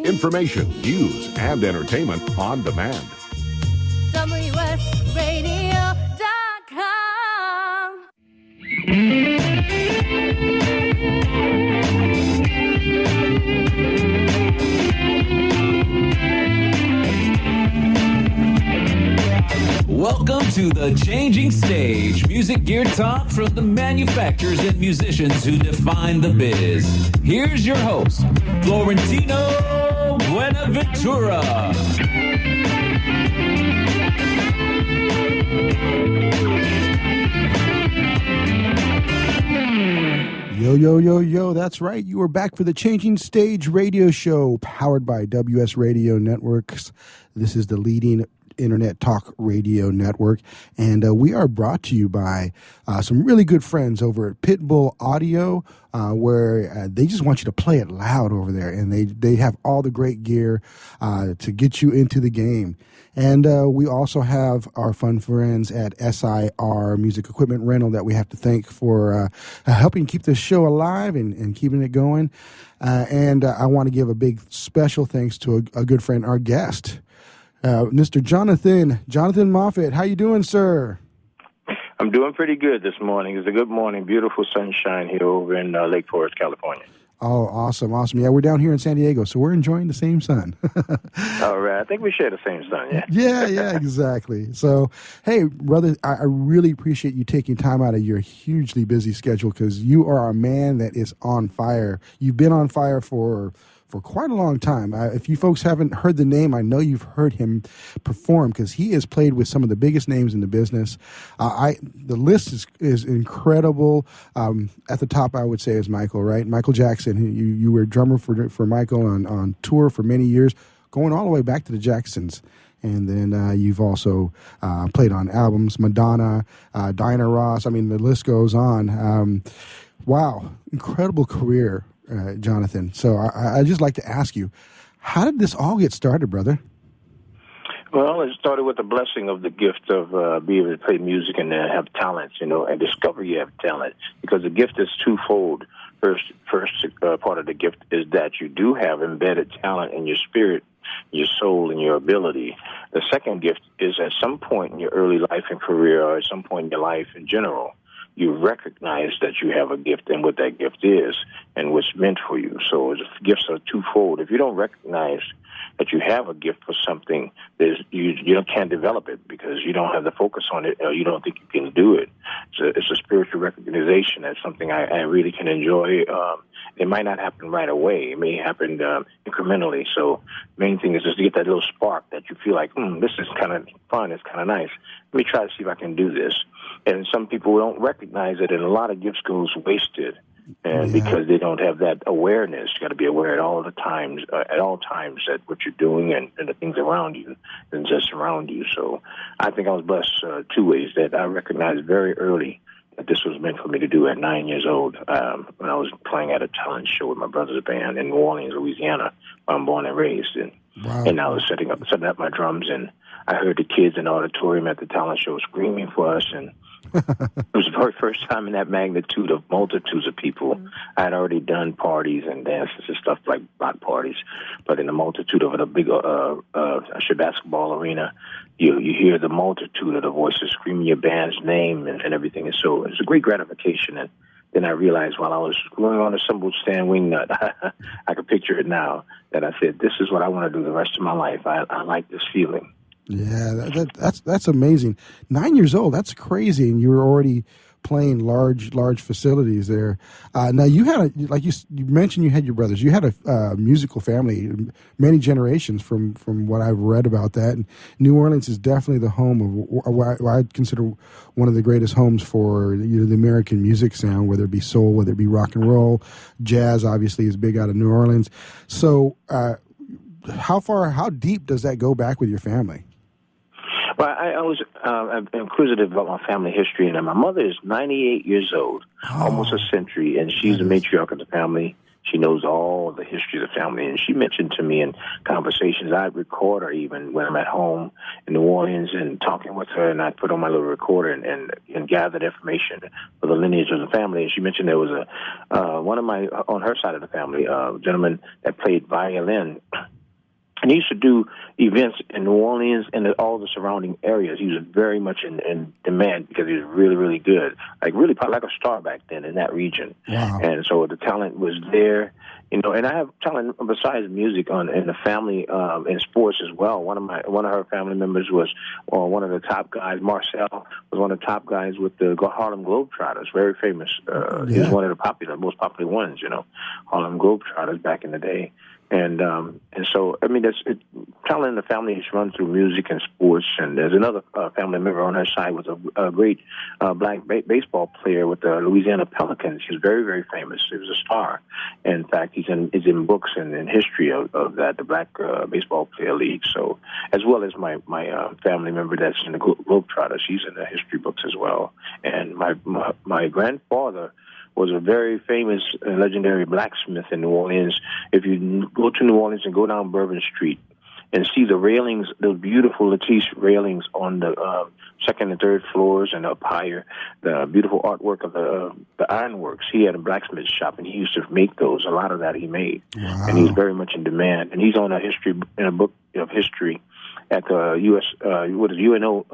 Information, news, and entertainment on demand. WSRadio.com. Welcome to The Changing Stage, music gear talk from the manufacturers and musicians who define the biz. Here's your host, Florentino Buenaventura. Yo, yo, yo, yo, that's right. You are back for the Changing Stage radio show powered by WS Radio Networks. This is the leading internet talk radio network, and we are brought to you by some really good friends over at Pitbull Audio, where they just want you to play it loud over there, and they have all the great gear to get you into the game. And we also have our fun friends at SIR Music Equipment Rental that we have to thank for helping keep this show alive and keeping it going. And I want to give a big special thanks to a good friend, our guest, Mr. Jonathan Moffet. How you doing, sir? I'm doing pretty good this morning. It's a good morning. Beautiful sunshine here over in Lake Forest, California. Oh, awesome. Yeah, we're down here in San Diego, so we're enjoying the same sun. All right. I think we share the same sun, yeah? Yeah, exactly. So, hey, brother, I really appreciate you taking time out of your hugely busy schedule, because you are a man that is on fire. You've been on fire for quite a long time. If you folks haven't heard the name, I know you've heard him perform, because he has played with some of the biggest names in the business. The list is incredible. At the top, I would say, is Michael, right? Michael Jackson. You were a drummer for Michael on tour for many years, going all the way back to the Jacksons. And then you've also played on albums, Madonna, Diana Ross. I mean, the list goes on. Wow, incredible career, Jonathan. So I just like to ask you, how did this all get started, brother? Well, it started with the blessing of the gift of being able to play music and have talent, and discover you have talent, because the gift is twofold. First part of the gift is that you do have embedded talent in your spirit, your soul, and your ability. The second gift is at some point in your early life and career, or at some point in your life in general, you recognize that you have a gift and what that gift is and what's meant for you. So gifts are twofold. If you don't recognize that you have a gift for something, you can't develop it because you don't have the focus on it, or you don't think you can do it. It's a spiritual recognition. That's something I really can enjoy. It might not happen right away. It may happen incrementally. So the main thing is just to get that little spark that you feel like, this is kind of fun, it's kind of nice. Let me try to see if I can do this. And some people don't recognize it, and a lot of gifts goes wasted. And because they don't have that awareness, you got to be aware at all times that what you're doing and the things around you and just around you. So I think I was blessed two ways: that I recognized very early that this was meant for me to do at 9 years old, when I was playing at a talent show with my brother's band in New Orleans, Louisiana, where I'm born and raised. And I was setting up my drums, and I heard the kids in the auditorium at the talent show screaming for us, and it was the very first time in that magnitude of multitudes of people. I had already done parties and dances and stuff like block parties, but in the multitude of a big basketball arena, you hear the multitude of the voices screaming your band's name and everything. And so it's a great gratification. And then I realized while I was going on a cymbal stand wingnut, I could picture it now, that I said, this is what I want to do the rest of my life. I like this feeling. Yeah, that's amazing. 9 years old, that's crazy, and you were already playing large facilities there. Now you had like you mentioned, you had your brothers. You had a musical family, many generations from what I've read about that. And New Orleans is definitely the home of what I'd consider one of the greatest homes for the American music sound, whether it be soul, whether it be rock and roll, jazz. Obviously, is big out of New Orleans. So, how deep does that go back with your family? Well, I was inquisitive about my family history, and my mother is 98 years old, almost a century, and she's the matriarch of the family. She knows all the history of the family, and she mentioned to me in conversations, I'd record her even when I'm at home in New Orleans and talking with her, and I'd put on my little recorder and gathered information for the lineage of the family. And she mentioned there was on her side of the family, a gentleman that played violin And he used to do events in New Orleans and all the surrounding areas. He was very much in demand because he was really, really good. Like really probably like a star back then in that region. Wow. And so the talent was there, and I have talent besides music in the family, in sports as well. One of her family members was one of the top guys. Marcel was one of the top guys with the Harlem Globetrotters, very famous. He was one of the most popular ones, Harlem Globetrotters back in the day. And so, I mean, talent in the family is run through music and sports. And there's another family member on her side was a great black baseball player with the Louisiana Pelicans. He was very, very famous. He was a star. In fact, he's in books and in history of that, the Black Baseball Player League. So, as well as my family member that's in the Globetrotters, she's in the history books as well. And my grandfather was a very famous and legendary blacksmith in New Orleans. If you go to New Orleans and go down Bourbon Street and see the railings, those beautiful lattice railings on the second and third floors and up higher, the beautiful artwork of the ironworks. He had a blacksmith shop, and he used to make those. A lot of that he made. Wow. And he's very much in demand. And he's on in a book of history at the UNO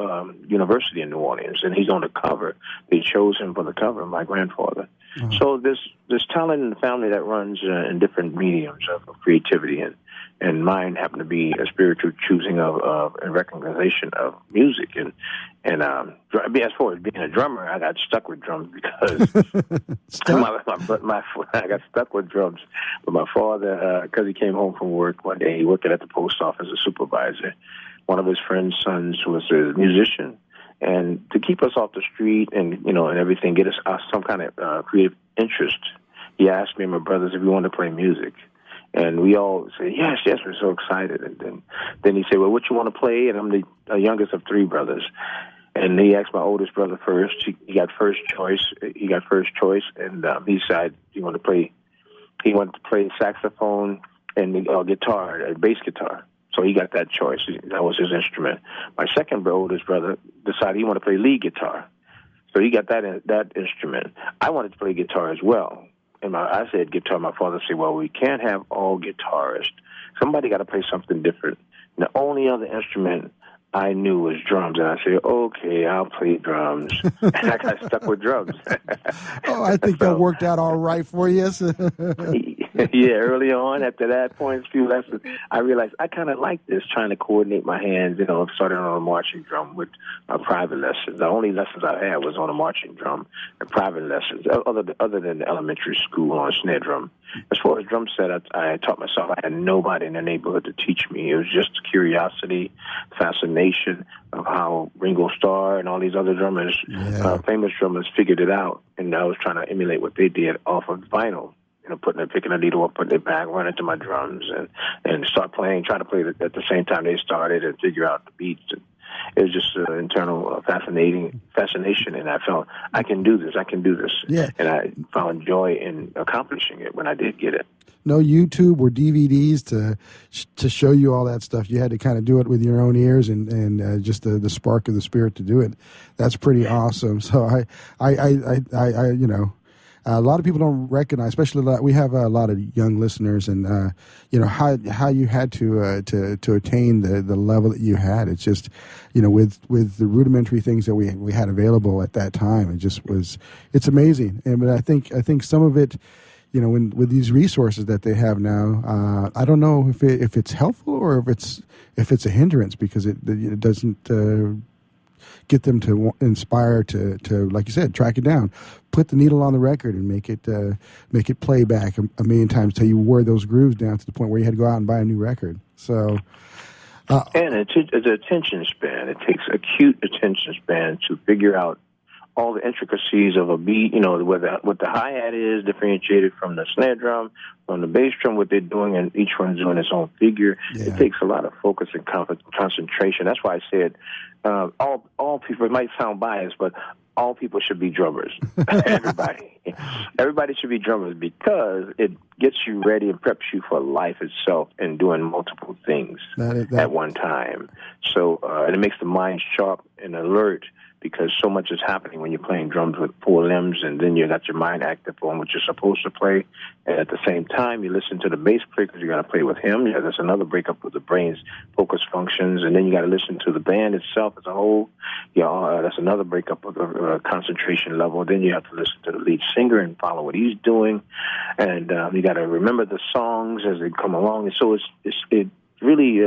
University in New Orleans, and he's on the cover. They chose him for the cover, my grandfather. Mm-hmm. So there's talent in the family that runs in different mediums of creativity, and mine happened to be a spiritual choosing of and recognition of music. And as far as being a drummer, I got stuck with drums because I got stuck with drums. But my father, because he came home from work one day, he worked at the post office as a supervisor. One of his friend's sons was a musician. And to keep us off the street and everything, get us some kind of creative interest, he asked me and my brothers if we wanted to play music. And we all said, yes, we're so excited. And then he said, well, what you want to play? And I'm the youngest of three brothers. And he asked my oldest brother first. He got first choice. And he decided he wanted to play saxophone and guitar, bass guitar. So he got that choice. That was his instrument. My second oldest brother decided he wanted to play lead guitar. So he got that instrument. I wanted to play guitar as well. And I said guitar. My father said, well, we can't have all guitarists. Somebody got to play something different. And the only other instrument I knew was drums. And I said, okay, I'll play drums. And I got stuck with drums. I think that worked out all right for you. Yeah, early on, after that point, a few lessons, I realized I kind of like this, trying to coordinate my hands, starting on a marching drum with private lessons. The only lessons I had was on a marching drum and private lessons, other than the elementary school on a snare drum. As far as drum set, I taught myself. I had nobody in the neighborhood to teach me. It was just curiosity, fascination of how Ringo Starr and all these other drummers, famous drummers, figured it out. And I was trying to emulate what they did off of vinyl. Picking a needle up, putting it back, running to my drums, and start playing, try to play it at the same time they started and figure out the beats. And it was just an internal fascination, and I felt I can do this. Yeah. And I found joy in accomplishing it when I did get it. No YouTube or DVDs to show you all that stuff. You had to kind of do it with your own ears and just the spark of the spirit to do it. That's pretty awesome. So I a lot of people don't recognize, especially we have a lot of young listeners, and how you had to attain the level that you had. It's just with the rudimentary things that we had available at that time, it's amazing. But I think some of it, with these resources that they have now, I don't know if it's helpful or if it's a hindrance, because it doesn't get them to inspire to, like you said, track it down, put the needle on the record and make it play back a million times till you wore those grooves down to the point where you had to go out and buy a new record. So, and it's an attention span. It takes acute attention span to figure out all the intricacies of a beat, what the hi-hat is, differentiated from the snare drum, from the bass drum, what they're doing, and each one's doing its own figure. Yeah. It takes a lot of focus and concentration. That's why I said all people, it might sound biased, but all people should be drummers. Everybody should be drummers because it gets you ready and preps you for life itself and doing multiple things at one time. So and it makes the mind sharp and alert because so much is happening when you're playing drums with four limbs, and then you got your mind active on what you're supposed to play. And at the same time, you listen to the bass player because you got to play with him. Yeah, that's another breakup of the brain's focus functions. And then you got to listen to the band itself as a whole. That's another breakup of the concentration level. Then you have to listen to the lead singer and follow what he's doing. And you got to remember the songs as they come along. And so it really...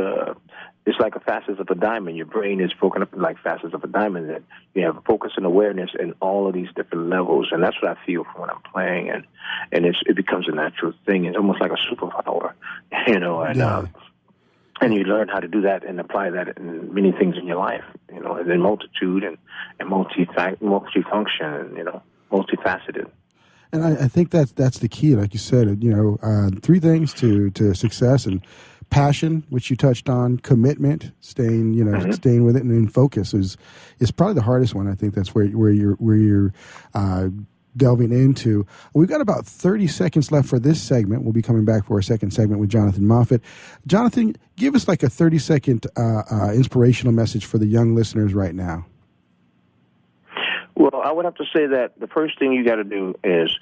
it's like a facets of a diamond. Your brain is broken up like facets of a diamond. That you have focus and awareness in all of these different levels, and that's what I feel from when I'm playing. And it becomes a natural thing. It's almost like a superpower, and you learn how to do that and apply that in many things in your life, and in multitude and multifunction, and multifaceted. And I think that's the key, like you said. Three things to success: and passion, which you touched on, commitment, staying with it, and then focus is probably the hardest one. I think that's where you're delving into. We've got about 30 seconds left for this segment. We'll be coming back for our second segment with Jonathan Moffet. Jonathan, give us like a 30-second inspirational message for the young listeners right now. Well, I would have to say that the first thing you got to do is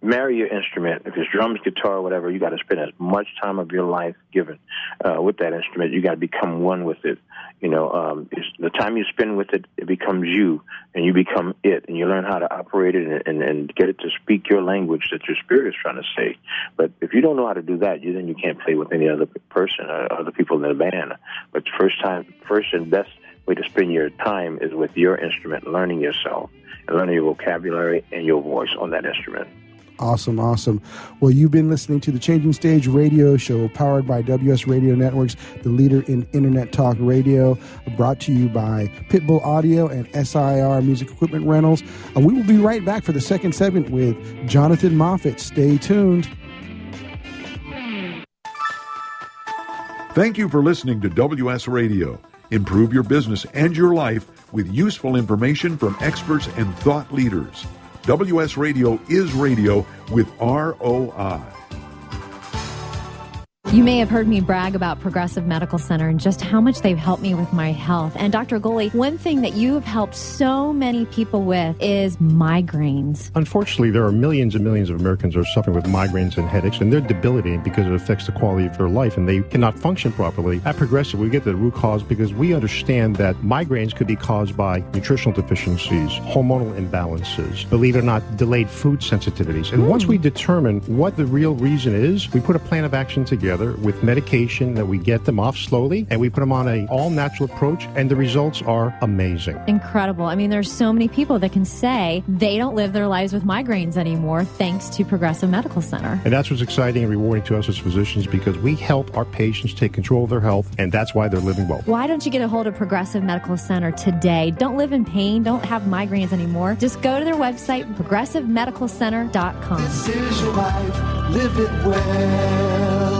marry your instrument. If it's drums, guitar, whatever, you got to spend as much time of your life given with that instrument. You got to become one with it. The time you spend with it, it becomes you, and you become it, and you learn how to operate it and get it to speak your language that your spirit is trying to say. But if you don't know how to do that, then you can't play with any other person or other people in the band. But first and best way to spend your time is with your instrument, learning yourself and learning your vocabulary and your voice on that instrument. Awesome. Well, you've been listening to the Changing Stage radio show powered by WS Radio Networks, the leader in Internet Talk Radio, brought to you by Pitbull Audio and SIR Music Equipment Rentals. We will be right back for the second segment with Jonathan Moffet. Stay tuned. Thank you for listening to WS Radio. Improve your business and your life with useful information from experts and thought leaders. WS Radio is radio with ROI. You may have heard me brag about Progressive Medical Center and just how much they've helped me with my health. And Dr. Goley, one thing that you have helped so many people with is migraines. Unfortunately, there are millions and millions of Americans who are suffering with migraines and headaches, and they're debilitating because it affects the quality of their life, and they cannot function properly. At Progressive, we get to the root cause because we understand that migraines could be caused by nutritional deficiencies, hormonal imbalances, believe it or not, delayed food sensitivities. And once we determine what the real reason is, we put a plan of action together with medication that we get them off slowly, and we put them on an all-natural approach, and the results are amazing. Incredible. I mean, there's so many people that can say they don't live their lives with migraines anymore thanks to Progressive Medical Center. And that's what's exciting and rewarding to us as physicians because we help our patients take control of their health, and that's why they're living well. Why don't you get a hold of Progressive Medical Center today? Don't live in pain. Don't have migraines anymore. Just go to their website, progressivemedicalcenter.com. This is your life. Live it well.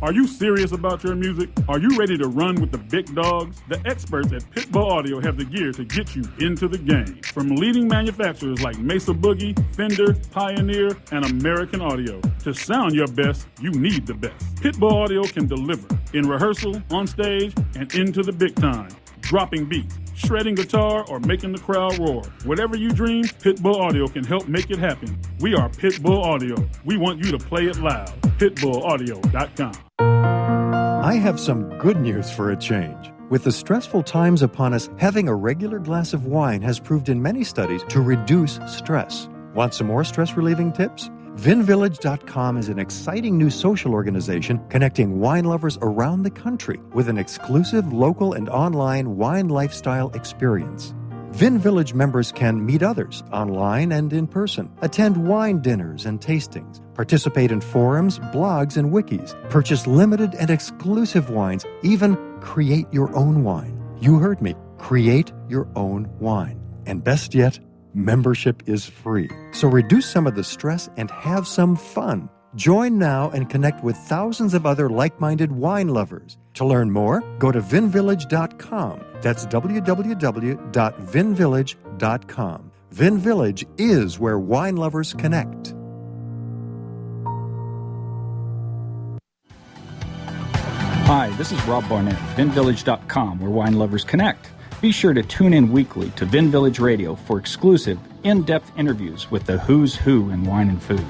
Are you serious about your music? Are you ready to run with the big dogs? The experts at Pitbull Audio have the gear to get you into the game. From leading manufacturers like Mesa Boogie, Fender, Pioneer, and American Audio. To sound your best, you need the best. Pitbull Audio can deliver in rehearsal, on stage, and into the big time. Dropping beats, shredding guitar, or making the crowd roar. Whatever you dream, Pitbull Audio can help make it happen. We are Pitbull Audio. We want you to play it loud. PitbullAudio.com. I have some good news for a change. With the stressful times upon us, having a regular glass of wine has proved in many studies to reduce stress. Want some more stress-relieving tips? VinVillage.com is an exciting new social organization connecting wine lovers around the country with an exclusive local and online wine lifestyle experience. Vin Village members can meet others online and in person, attend wine dinners and tastings, participate in forums, blogs, and wikis, purchase limited and exclusive wines, even create your own wine. You heard me. Create your own wine. And best yet, membership is free. So reduce some of the stress and have some fun. Join now and connect with thousands of other like-minded wine lovers. To learn more, go to vinvillage.com. That's www.vinvillage.com. Vin Village is where wine lovers connect. Hi, this is Rob Barnett, VinVillage.com, where wine lovers connect. Be sure to tune in weekly to Vin Village Radio for exclusive, in-depth interviews with the who's who in wine and food.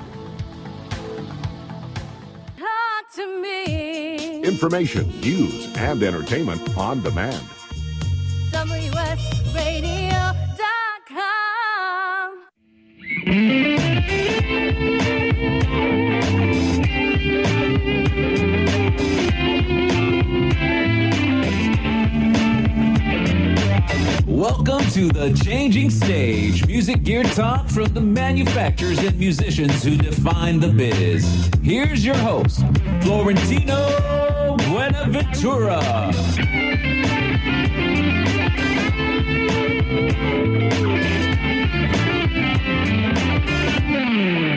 Talk to me. Information, news, and entertainment on demand. WSRadio.com. Welcome to The Changing Stage, music gear talk from the manufacturers and musicians who define the biz. Here's your host, Florentino Buenaventura.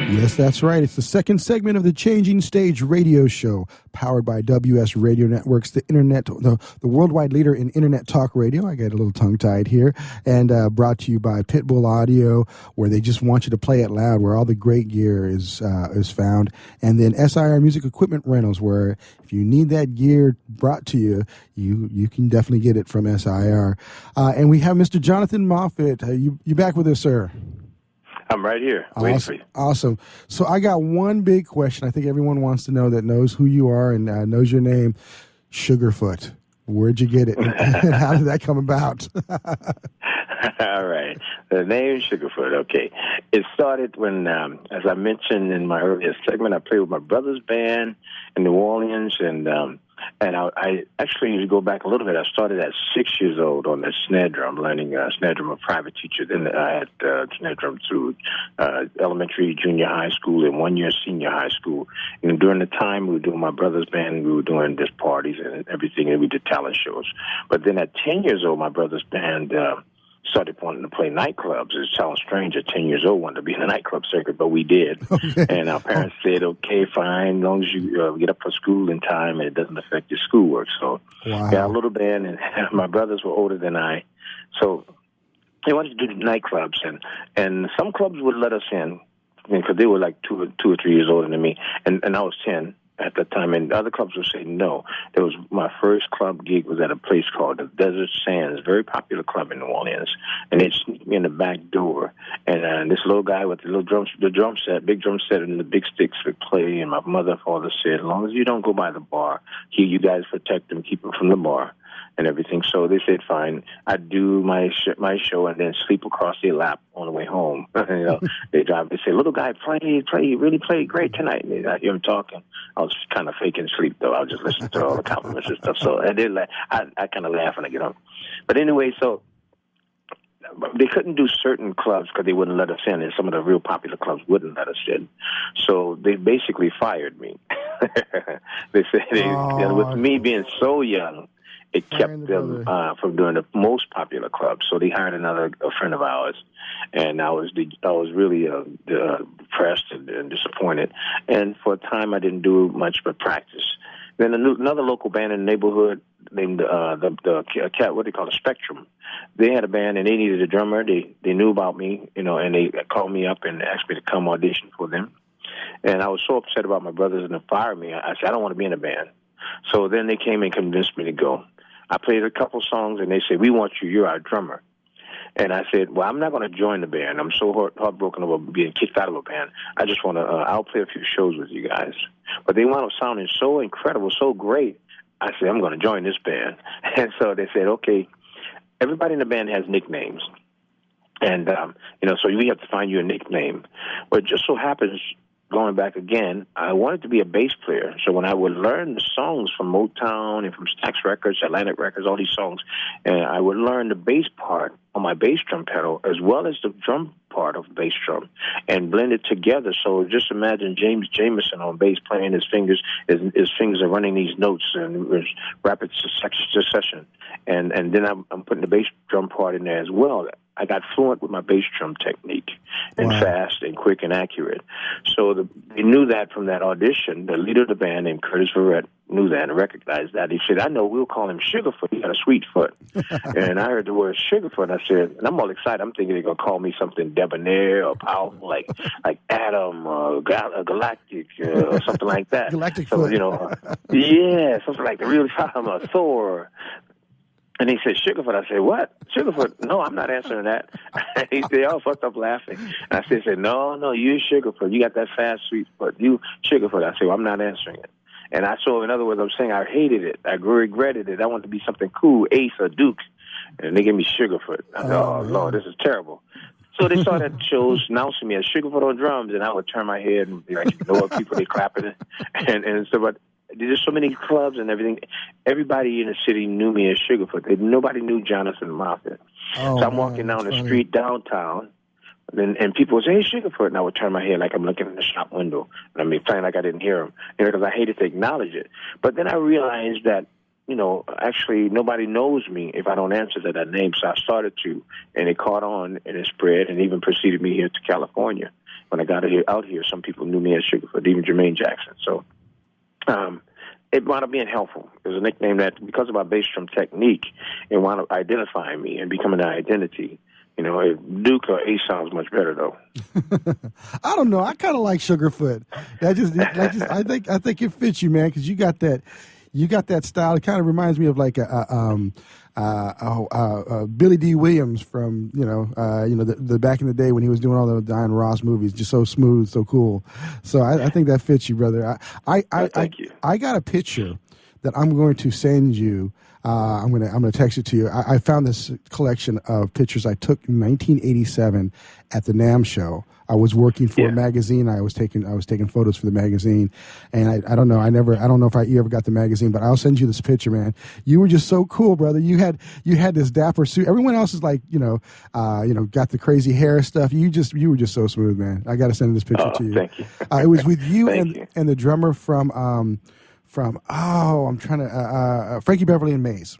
Yes, that's right. It's the second segment of the Changing Stage radio show, powered by WS Radio Networks, the internet, the worldwide leader in internet talk radio. I get a little tongue-tied here. And brought to you by Pitbull Audio, where they just want you to play it loud, where all the great gear is found. And then SIR Music Equipment Rentals, where if you need that gear brought to you, you can definitely get it from SIR. And we have Mr. Jonathan Moffet. You back with us, sir? I'm right here, waiting for you. Awesome. So I got one big question I think everyone wants to know that knows who you are and knows your name. Sugarfoot. Where'd you get it? And how did that come about? All right. The name Sugarfoot, okay. It started when, as I mentioned in my earlier segment, I played with my brother's band in New Orleans, and I actually need to go back a little bit. I started at 6 years old on the snare drum, learning snare drum, a private teacher. Then I had snare drum through elementary, junior high school, and 1 year senior high school. And during the time we were doing my brother's band, we were doing just parties and everything, and we did talent shows. But then at 10 years old, my brother's band started wanting to play nightclubs. It sounds strange at 10 years old wanting to be in the nightclub circuit, but we did. Okay. And our parents said, okay, fine, as long as you get up for school in time and it doesn't affect your schoolwork. So got a little band, and my brothers were older than I. So they wanted to do nightclubs, and some clubs would let us in because they were like two or 3 years older than me, and I was 10 at the time, and other clubs would say no. There was my first club gig was at a place called the Desert Sands, very popular club in New Orleans, and they sneaked me in the back door, and this little guy with the drum set, big drum set, and the big sticks would play, and my mother and father said, as long as you don't go by the bar, you guys protect them, keep them from the bar and everything. So they said, fine. I'd do my show and then sleep across their lap on the way home. They drive. They say, little guy, you really played great tonight. And I hear him talking. I was kind of faking sleep, though. I was just listening to all the compliments and stuff. So I kind of laugh when I get home. But anyway, so they couldn't do certain clubs because they wouldn't let us in, and some of the real popular clubs wouldn't let us in. So they basically fired me. They said, with me being so young, it kept them from doing the most popular clubs. So they hired a friend of ours, and I was really depressed and disappointed. And for a time, I didn't do much but practice. Then another local band in the neighborhood named what they call a Spectrum. They had a band and they needed a drummer. They knew about me, and they called me up and asked me to come audition for them. And I was so upset about my brothers and they fired me. I said, I don't want to be in a band. So then they came and convinced me to go. I played a couple songs, and they said, we want you. You're our drummer. And I said, well, I'm not going to join the band. I'm so heartbroken over being kicked out of a band. I just want to, I'll play a few shows with you guys. But they wound up sounding so incredible, so great. I said, I'm going to join this band. And so they said, okay, everybody in the band has nicknames. And, so we have to find you a nickname. But it just so happens, going back again, I wanted to be a bass player. So when I would learn the songs from Motown and from Stax Records, Atlantic Records, all these songs, and I would learn the bass part on my bass drum pedal as well as the drum part of the bass drum and blend it together. So just imagine James Jamerson on bass playing his fingers are running these notes in rapid succession. And then I'm putting the bass drum part in there as well. I got fluent with my bass drum technique, and fast and quick and accurate. So they knew that from that audition. The leader of the band, named Curtis Verrett, knew that and recognized that. He said, I know, we'll call him Sugarfoot. He got a sweet foot. And I heard the word Sugarfoot. I said, and I'm all excited. I'm thinking they're going to call me something debonair or powerful, like Adam, Galactic, or something like that. Galactic so, Foot. You know, yeah, something like the real Thor. And he said, Sugarfoot. I said, what? Sugarfoot? No, I'm not answering that. They all fucked up laughing. I said, no, you Sugarfoot. You got that fast, sweet foot. You Sugarfoot. I said, well, I'm not answering it. And so, in other words, I'm saying I hated it. I regretted it. I wanted to be something cool, Ace or Duke. And they gave me Sugarfoot. I said, oh Lord, this is terrible. So they started shows announcing me as Sugarfoot on drums, and I would turn my head and be like, you know what, people, they clapping. And so, but there's so many clubs and everything. Everybody in the city knew me as Sugarfoot. Nobody knew Jonathan Moffet. So I'm walking down the street downtown, and people would say, hey, Sugarfoot, and I would turn my head like I'm looking in the shop window. And I mean, playing like I didn't hear him, because I hated to acknowledge it. But then I realized that, actually nobody knows me if I don't answer to that name. So I started to, and it caught on, and it spread, and even preceded me here to California. When I got out here, some people knew me as Sugarfoot, even Jermaine Jackson. So it wound up being helpful. It was a nickname that, because of my bass drum technique, it wound up identifying me and becoming an identity. Duke or Ace sounds much better, though. I don't know. I kind of like Sugarfoot. I think it fits you, man, because you got that style. It kind of reminds me of like Billy D. Williams from the back in the day when he was doing all the Diane Ross movies, just so smooth, so cool. So I think that fits you, brother. Thank you. I got a picture that I'm going to send you. I'm gonna text it to you. I found this collection of pictures I took in 1987 at the NAMM show. I was working for a magazine. I was taking photos for the magazine, and I don't know. I don't know if you ever got the magazine, but I'll send you this picture, man. You were just so cool, brother. You had this dapper suit. Everyone else is like, got the crazy hair stuff. You were just so smooth, man. I got to send this picture to you. Thank you. It was with you and the drummer from Frankie Beverly and Maze.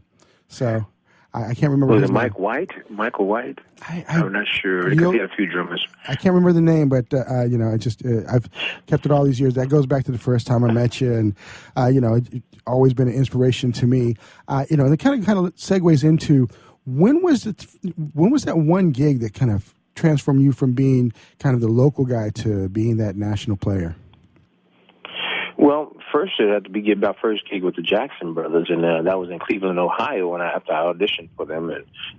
So I can't remember. Was his it name. Mike White? Michael White? I'm not sure. It could be a few drummers. I can't remember the name, but I've kept it all these years. That goes back to the first time I met you, and it's always been an inspiration to me. And it kind of segues into when was that one gig that kind of transformed you from being kind of the local guy to being that national player? Well, first it had to be my first gig with the Jackson Brothers, and that was in Cleveland, Ohio. When after I auditioned for them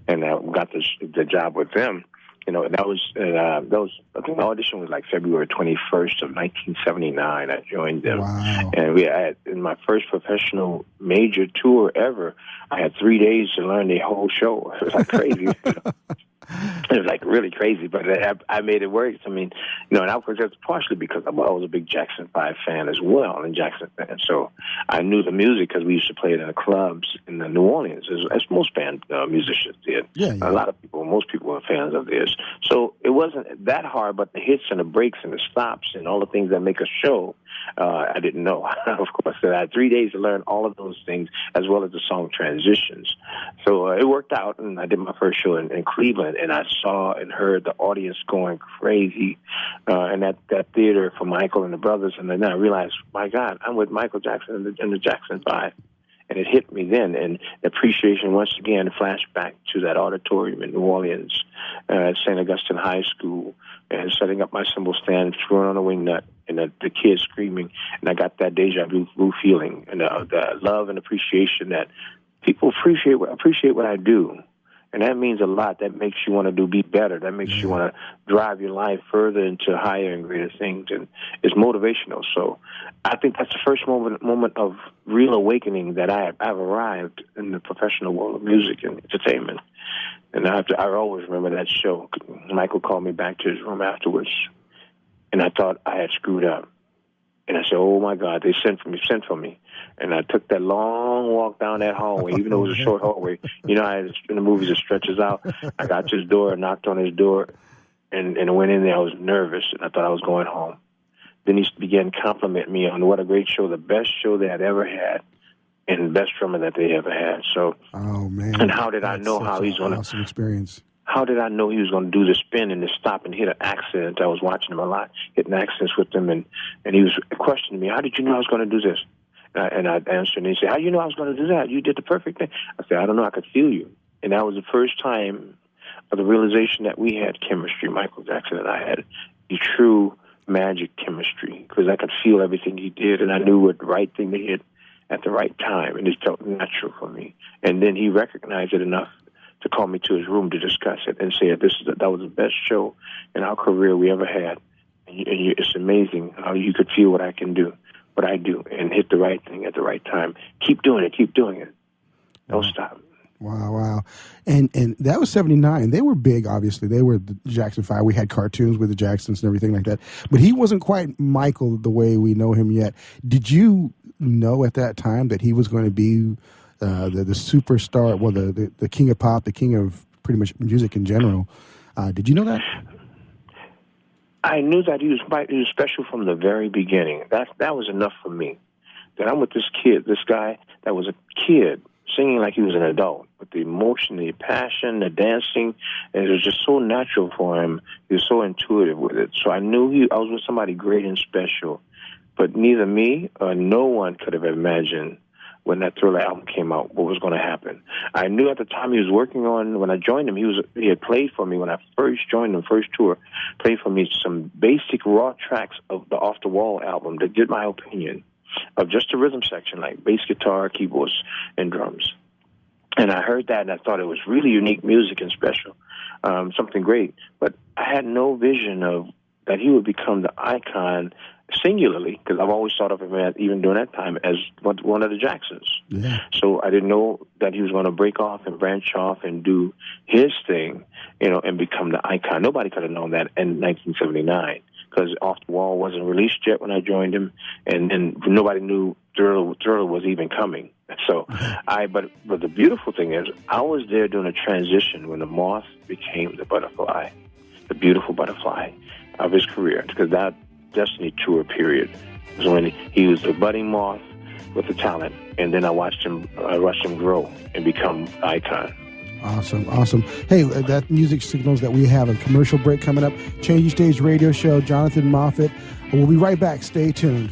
and got the job with them, that was I think the audition was like February 21st of 1979. I joined them, and in my first professional major tour ever, I had 3 days to learn the whole show. It was like crazy. It was like really crazy, but I made it work. I mean, and that's partially because I was a big Jackson 5 fan as well, and Jackson fan. So I knew the music because we used to play it in the clubs in New Orleans, as most band musicians did. Yeah. Most people were fans of this. So it wasn't that hard, but the hits and the breaks and the stops and all the things that make a show, I didn't know. Of course, so I had 3 days to learn all of those things, as well as the song transitions. So it worked out, and I did my first show in Cleveland, and I saw and heard the audience going crazy in that theater for Michael and the brothers, and then I realized, my God, I'm with Michael Jackson and the Jackson 5. And it hit me then, and appreciation once again flashed back to that auditorium in New Orleans at St. Augustine High School, and setting up my cymbal stand, screwing on a wing nut, and the kids screaming, and I got that deja vu feeling, and the love and appreciation that people appreciate what I do. And that means a lot. That makes you want to be better. That makes you want to drive your life further into higher and greater things. And it's motivational. So I think that's the first moment of real awakening that I've arrived in the professional world of music and entertainment. And I always remember that show. Michael called me back to his room afterwards, and I thought I had screwed up. And I said, oh, my God, they sent for me. And I took that long walk down that hallway, even though it was a short hallway. You know how in the movies it stretches out? I got to his door, knocked on his door, and I went in there. I was nervous, and I thought I was going home. Then he began complimenting me on what a great show, the best show they had ever had, and the best drummer that they ever had. So, oh man! And how did I know how he's going to? Awesome experience. how did I know he was going to do the spin and the stop and hit an accent? I was watching him a lot, hitting accents with him, and he was questioning me, how did you know I was going to do this? And I answered, and he said, how do you know I was going to do that? You did the perfect thing. I said, I don't know, I could feel you. And that was the first time of the realization that we had chemistry, Michael Jackson and I had the true magic chemistry, because I could feel everything he did, and I knew what the right thing to hit at the right time, and it felt natural for me. And then he recognized it enough to call me to his room to discuss it and say that was the best show in our career we ever had. And it's amazing how you could feel what I can do, what I do, and hit the right thing at the right time. Keep doing it. Don't stop. Wow. And that was 79. They were big, obviously. They were the Jackson 5. We had cartoons with the Jacksons and everything like that. But he wasn't quite Michael the way we know him yet. Did you know at that time that he was going to be the superstar, well, the king of pop, the king of pretty much music in general? Did you know that? I knew that he was special from the very beginning. That was enough for me. That I'm with this guy that was a kid, singing like he was an adult, with the emotion, the passion, the dancing, and it was just so natural for him. He was so intuitive with it. So I knew I was with somebody great and special. But neither me or no one could have imagined when that Thriller album came out what was going to happen. I knew at the time he was working on, when I joined him, he had played for me when I first joined him, first tour, played for me some basic raw tracks of the Off the Wall album that did my opinion of just the rhythm section, like bass guitar, keyboards, and drums. And I heard that, and I thought it was really unique music and special, something great. But I had no vision of that he would become the icon singularly, because I've always thought of him, even during that time, as one of the Jacksons. Yeah. So I didn't know that he was going to break off and branch off and do his thing, and become the icon. Nobody could have known that in 1979. Because Off the Wall wasn't released yet when I joined him, and nobody knew Thriller was even coming. So, but the beautiful thing is, I was there during a transition when the moth became the butterfly, the beautiful butterfly of his career, because that Destiny tour period was when he was the budding moth with the talent, and then I watched him grow and become an icon. Awesome. Hey, that music signals that we have a commercial break coming up. Changing Stage Radio Show, Jonathan Moffet. We'll be right back. Stay tuned.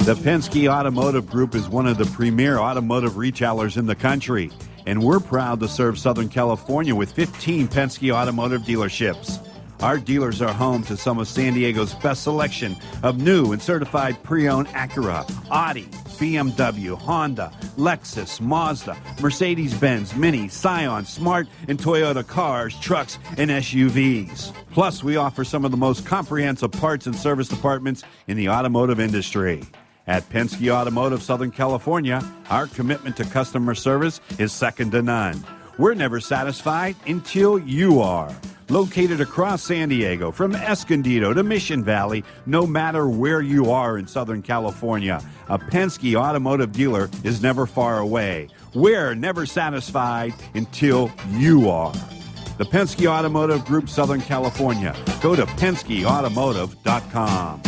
The Penske Automotive Group is one of the premier automotive retailers in the country, and we're proud to serve Southern California with 15 Penske Automotive dealerships. Our dealers are home to some of San Diego's best selection of new and certified pre-owned Acura, Audi, BMW, Honda, Lexus, Mazda, Mercedes-Benz, Mini, Scion, Smart, and Toyota cars, trucks, and SUVs. Plus, we offer some of the most comprehensive parts and service departments in the automotive industry. At Penske Automotive Southern California, our commitment to customer service is second to none. We're never satisfied until you are. Located across San Diego, from Escondido to Mission Valley, no matter where you are in Southern California, a Penske Automotive dealer is never far away. We're never satisfied until you are. The Penske Automotive Group, Southern California. Go to PenskeAutomotive.com.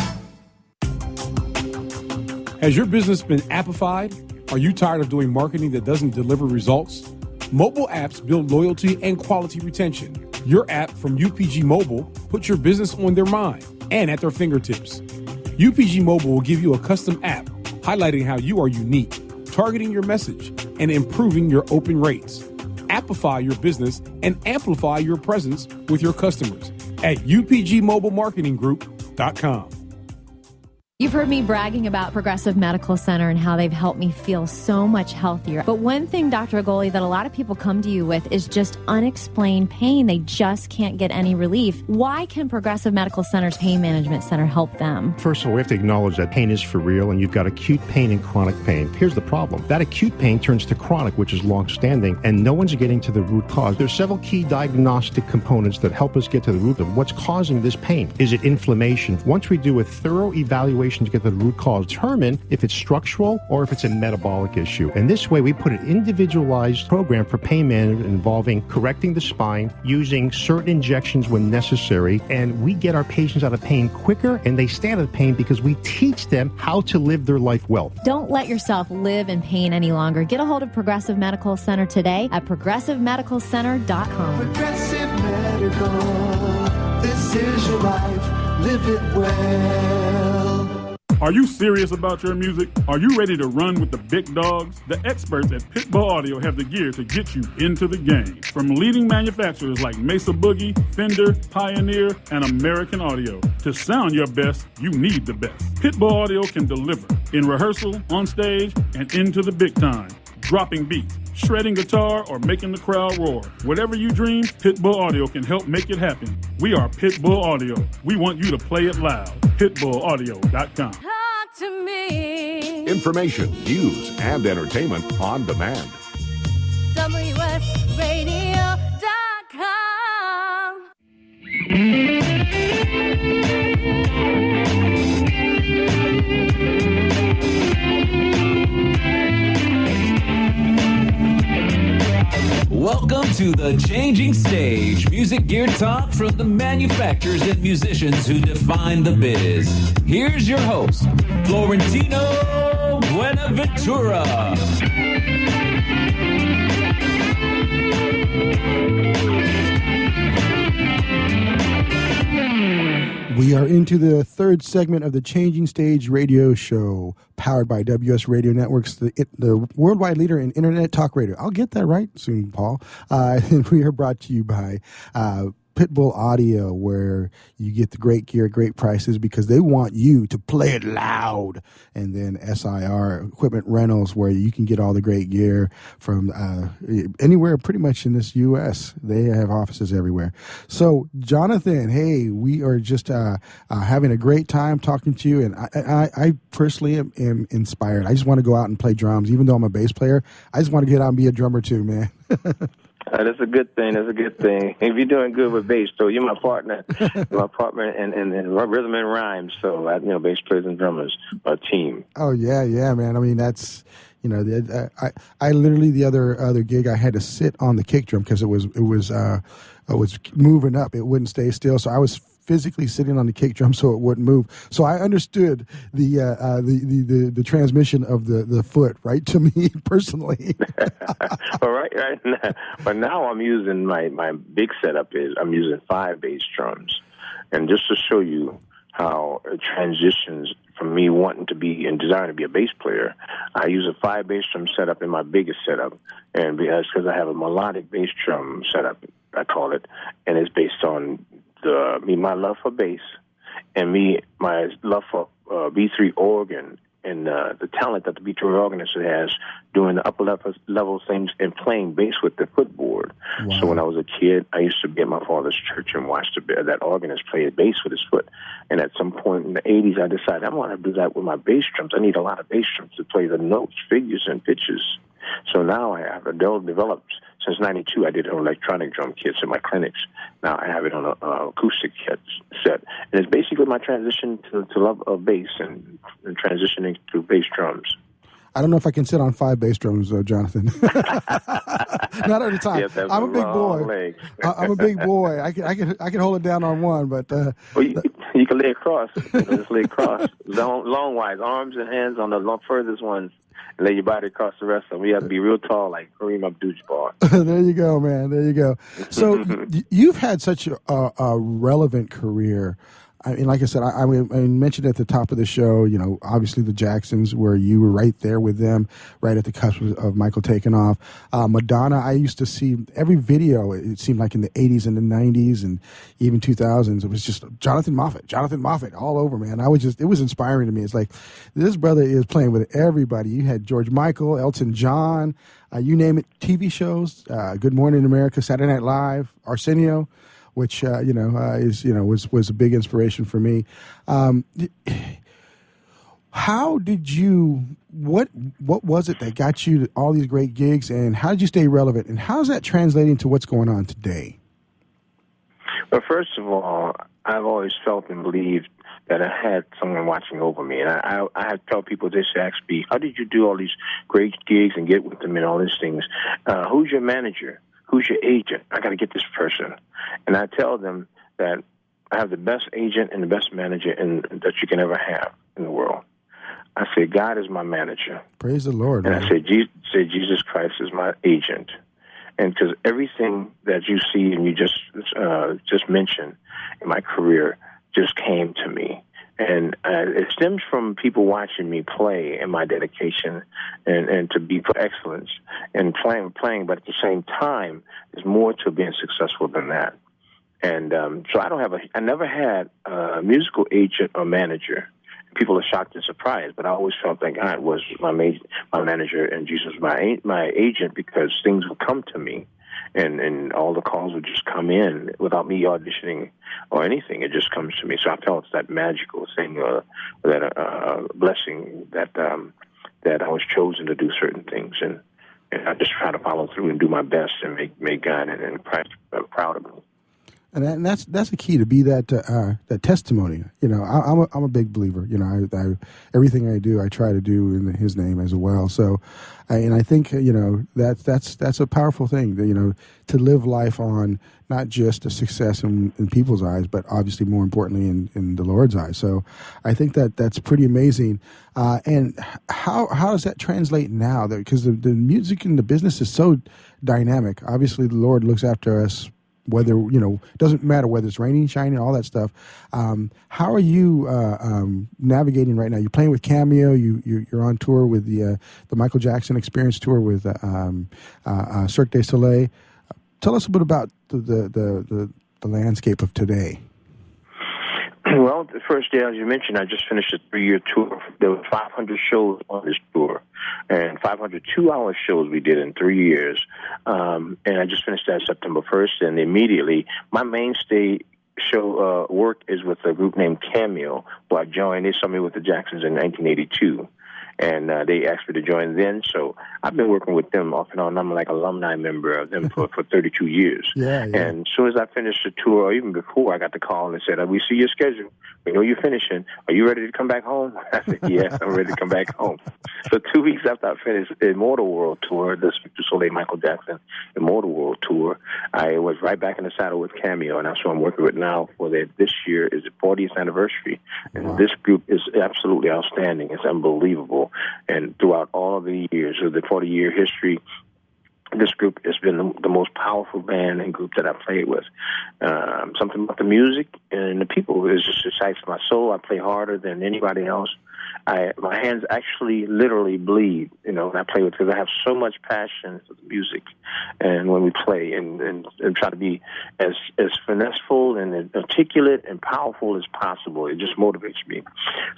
Has your business been appified? Are you tired of doing marketing that doesn't deliver results? Mobile apps build loyalty and quality retention. Your app from UPG Mobile puts your business on their mind and at their fingertips. UPG Mobile will give you a custom app highlighting how you are unique, targeting your message, and improving your open rates. Appify your business and amplify your presence with your customers at upgmobilemarketinggroup.com. You've heard me bragging about Progressive Medical Center and how they've helped me feel so much healthier. But one thing, Dr. Agoli, that a lot of people come to you with is just unexplained pain. They just can't get any relief. Why can Progressive Medical Center's Pain Management Center help them? First of all, we have to acknowledge that pain is for real, and you've got acute pain and chronic pain. Here's the problem. That acute pain turns to chronic, which is long-standing, and no one's getting to the root cause. There's several key diagnostic components that help us get to the root of what's causing this pain. Is it inflammation? Once we do a thorough evaluation patient to get to the root cause, determine if it's structural or if it's a metabolic issue. And this way, we put an individualized program for pain management involving correcting the spine, using certain injections when necessary, and we get our patients out of pain quicker, and they stay out of pain because we teach them how to live their life well. Don't let yourself live in pain any longer. Get a hold of Progressive Medical Center today at progressivemedicalcenter.com. Progressive Medical, this is your life, live it well. Are you serious about your music? Are you ready to run with the big dogs? The experts at Pitbull Audio have the gear to get you into the game. From leading manufacturers like Mesa Boogie, Fender, Pioneer, and American Audio. To sound your best, you need the best. Pitbull Audio can deliver in rehearsal, on stage, and into the big time. Dropping beats, shredding guitar, or making the crowd roar. Whatever you dream, Pitbull Audio can help make it happen. We are Pitbull Audio. We want you to play it loud. PitbullAudio.com. Talk to me. Information, news, and entertainment on demand. WSRadio.com. Welcome to The Changing Stage, music gear talk from the manufacturers and musicians who define the biz. Here's your host, Florentino Buenaventura. We are into the third segment of the Changing Stage radio show, powered by WS Radio Networks, the worldwide leader in internet talk radio. I'll get that right soon, Paul. And we are brought to you by Pitbull Audio, where you get the great gear, great prices, because they want you to play it loud. And then SIR Equipment Rentals, where you can get all the great gear from anywhere pretty much in this U.S. They have offices everywhere. So, Jonathan, hey, we are just having a great time talking to you, and I personally am inspired. I just want to go out and play drums. Even though I'm a bass player, I just want to get out and be a drummer too, man. That's a good thing. That's a good thing. If you're doing good with bass, though, you're my partner. My partner in rhythm and rhyme. So, bass players and drummers, a team. Oh yeah, man. I mean, that's I literally the other gig I had to sit on the kick drum because it was moving up. It wouldn't stay still. So I was physically sitting on the kick drum so it wouldn't move. So I understood the transmission of the foot right to me personally. All right. But now I'm using my big setup I'm using 5 bass drums, and just to show you how it transitions from me wanting to be and desiring to be a bass player, I use a 5 bass drum setup in my biggest setup, and because I have a melodic bass drum setup, I call it, and it's based on my love for bass and my love for B3 organ and the talent that the B3 organist has doing the upper level things and playing bass with the footboard. Wow. So when I was a kid, I used to be at my father's church and watch that organist play bass with his foot. And at some point in the 80s, I decided I want to do that with my bass drums. I need a lot of bass drums to play the notes, figures, and pitches. So now I have developed, since 92, I did an electronic drum kits in my clinics. Now I have it on an acoustic set. And it's basically my transition to love of bass and transitioning to bass drums. I don't know if I can sit on 5 bass drums, though, Jonathan. Not at a time. Yeah, I'm a big boy. I'm a big boy. I can hold it down on one, but well, you can lay across. Just lay across, long wise, arms and hands on the furthest ones. And lay your body across the rest of them. You have to be real tall, like Kareem Abdul-Jabbar. There you go, man. There you go. So you've had such a relevant career. I mean, like I said, I mentioned at the top of the show, obviously the Jacksons, where you were right there with them, right at the cusp of Michael taking off. Madonna, I used to see every video, it seemed like in the 80s and the 90s and even 2000s. It was just Jonathan Moffet all over, man. It was inspiring to me. It's like, this brother is playing with everybody. You had George Michael, Elton John, you name it, TV shows, Good Morning America, Saturday Night Live, Arsenio, which was a big inspiration for me. How did you? What was it that got you to all these great gigs, and how did you stay relevant? And how's that translating to what's going on today? Well, first of all, I've always felt and believed that I had someone watching over me. And I had tell people, they say, ask me, how did you do all these great gigs and get with them and all these things? Who's your manager? Who's your agent? I got to get this person. And I tell them that I have the best agent and the best manager that you can ever have in the world. I say, God is my manager. Praise the Lord. And man. I say, Jesus Christ is my agent. And because everything that you see and you just mentioned in my career just came to me. And it stems from people watching me play and my dedication and to be for excellence and playing. But at the same time, there's more to being successful than that. And so I never had a musical agent or manager. People are shocked and surprised, but I always felt that God was my manager and Jesus was my agent, because things would come to me, and all the calls would just come in without me auditioning or anything. It just comes to me. So I felt that magical thing, that blessing that I was chosen to do certain things, and I just try to follow through and do my best and make God and Christ proud of me. And that's the key, to be that testimony. You know, I'm a big believer. You know, I everything I do, I try to do in His name as well. So, and I think that's a powerful thing. You know, to live life on not just a success in people's eyes, but obviously more importantly in the Lord's eyes. So, I think that's pretty amazing. And how does that translate now? Because the music and the business is so dynamic. Obviously, the Lord looks after us. Whether, doesn't matter whether it's raining, shining, all that stuff. How are you navigating right now? You're playing with Cameo. You're on tour with the Michael Jackson Experience tour with Cirque du Soleil. Tell us a bit about the landscape of today. Well, the first day, as you mentioned, I just finished a 3-year tour. There were 500 shows on this tour, and 500 2-hour shows we did in 3 years. And I just finished that September 1st, and immediately my mainstay show work is with a group named Cameo, who I joined. They saw me with the Jacksons in 1982. And they asked me to join then. So I've been working with them off and on. I'm like an alumni member of them for 32 years. Yeah. And as soon as I finished the tour, or even before, I got the call and they said, we see your schedule. We know you're finishing. Are you ready to come back home? I said, yes, I'm ready to come back home. So 2 weeks after I finished the Immortal World Tour, the Cirque du Soleil Michael Jackson Immortal World Tour, I was right back in the saddle with Cameo, and that's what I'm working with now. This year is the 40th anniversary, and this group is absolutely outstanding. It's unbelievable. And throughout all of the years of the 40-year history, this group has been the most powerful band and group that I played with. Something about the music and the people is just excites my soul. I play harder than anybody else. My hands actually literally bleed, when I play with, because I have so much passion for the music. And when we play and try to be as finesseful and articulate and powerful as possible, it just motivates me.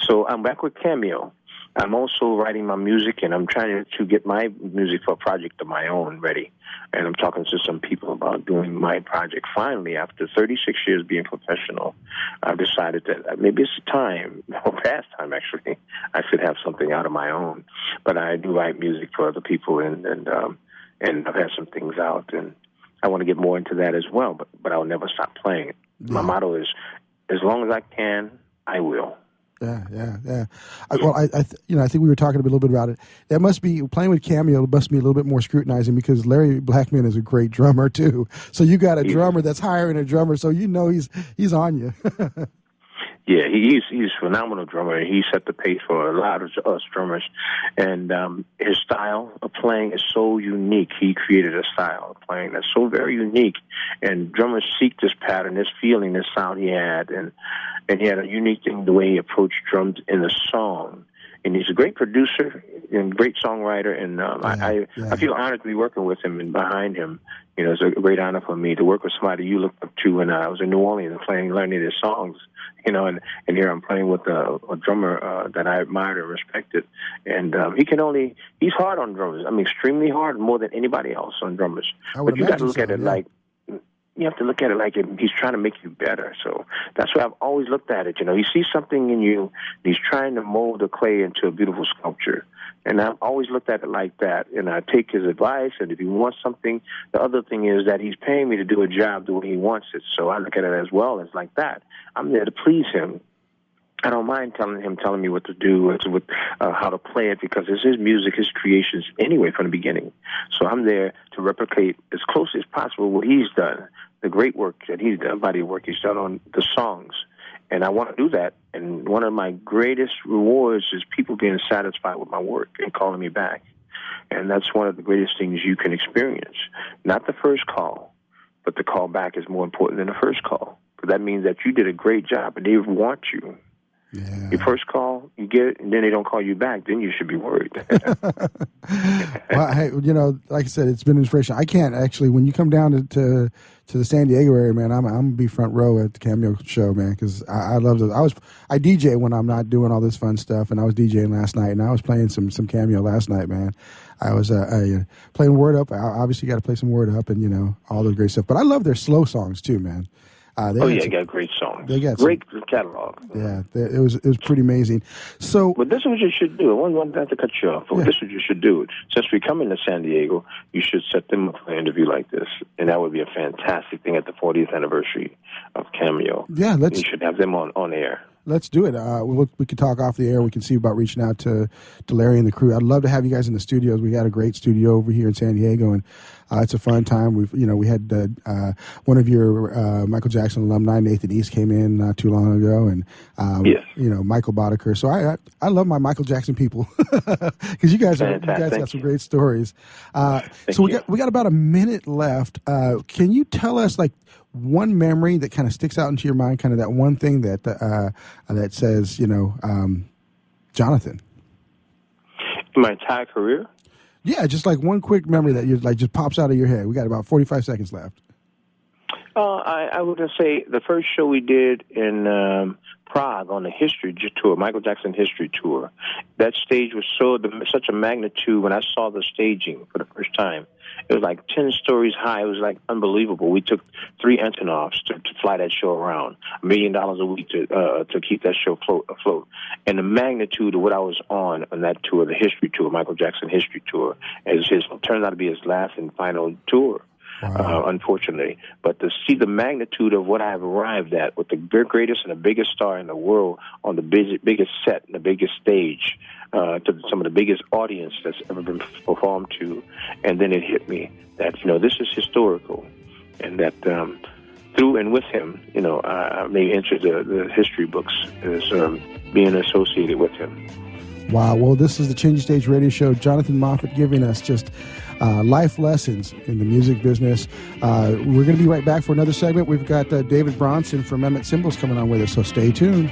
So I'm back with Cameo. I'm also writing my music, and I'm trying to get my music for a project of my own ready. And I'm talking to some people about doing my project. Finally, after 36 years being professional, I've decided that maybe it's time, or past time actually, I should have something out of my own. But I do write music for other people, and I've had some things out, and I want to get more into that as well. But I'll never stop playing it. My motto is, as long as I can, I will. Yeah. I think we were talking a little bit about it. That must be, playing with Cameo must be a little bit more scrutinizing, because Larry Blackman is a great drummer too. So you got a drummer that's hiring a drummer, so he's on you. Yeah, he's a phenomenal drummer. He set the pace for a lot of us drummers, and his style of playing is so unique. He created a style of playing that's so very unique, and drummers seek this pattern, this feeling, this sound he had, and he had a unique thing, the way he approached drums in the song. And he's a great producer and great songwriter, and I feel honored to be working with him and behind him. It's a great honor for me to work with somebody you looked up to when I was in New Orleans learning his songs. And here I'm playing with a drummer that I admired and respected. And he's hard on drummers. I mean, extremely hard, more than anybody else on drummers. But you got to look at it like, you have to look at it like he's trying to make you better. So that's why I've always looked at it. He sees something in you, and he's trying to mold the clay into a beautiful sculpture. And I've always looked at it like that, and I take his advice, and if he wants something, the other thing is that he's paying me to do a job the way he wants it. So I look at it as well as like that. I'm there to please him. I don't mind telling me what to do, how to play it, because it's his music, his creations anyway from the beginning. So I'm there to replicate as close as possible what he's done, the great work that he's done, body of work he's done on the songs. And I want to do that. And one of my greatest rewards is people being satisfied with my work and calling me back. And that's one of the greatest things you can experience. Not the first call, but the call back is more important than the first call. Because that means that you did a great job and they want you. Yeah. Your first call, you get it, and then they don't call you back. Then you should be worried. Well, hey, like I said, it's been inspiration. I can't actually, when you come down to the San Diego area, man, I'm gonna be front row at the Cameo show, man, because I love it. I DJ when I'm not doing all this fun stuff, and I was DJing last night, and I was playing some Cameo last night, man. I was playing Word Up. I obviously got to play some Word Up, and all the great stuff. But I love their slow songs too, man. They got great songs. They got great catalog. Yeah, it was pretty amazing. So, but this is what you should do. I want to cut you off. But this is what you should do. Since we come into San Diego, you should set them up for an interview like this, and that would be a fantastic thing at the 40th anniversary of Cameo. Yeah, you should have them on air. Let's do it. We can talk off the air. We can see about reaching out to Larry and the crew. I'd love to have you guys in the studios. We got a great studio over here in San Diego, and it's a fun time. We had one of your Michael Jackson alumni, Nathan East, came in not too long ago, and Michael Boddicker. So I love my Michael Jackson people because you guys got some great stories. So we got about a minute left. Can you tell us one memory that kind of sticks out into your mind, kind of that one thing that that says, Jonathan? My entire career? Yeah, just one quick memory that just pops out of your head. We got about 45 seconds left. I would just say the first show we did in Prague on the history tour, Michael Jackson history tour. That stage was such a magnitude. When I saw the staging for the first time, it was 10 stories high. It was unbelievable. We took 3 Antonovs to fly that show around, $1 million a week to keep that show afloat. And the magnitude of what I was on that tour, the history tour, Michael Jackson history tour, turned out to be his last and final tour. Wow. Unfortunately. But to see the magnitude of what I have arrived at with the greatest and the biggest star in the world on the biggest set and the biggest stage, to some of the biggest audience that's ever been performed to, and then it hit me that, this is historical, and that through and with him, I may enter the history books as being associated with him. Wow. Well, this is the Changing Stage radio show. Jonathan Moffet giving us just life lessons in the music business. We're going to be right back for another segment. We've got David Bronson from Emmett Symbols coming on with us, so stay tuned.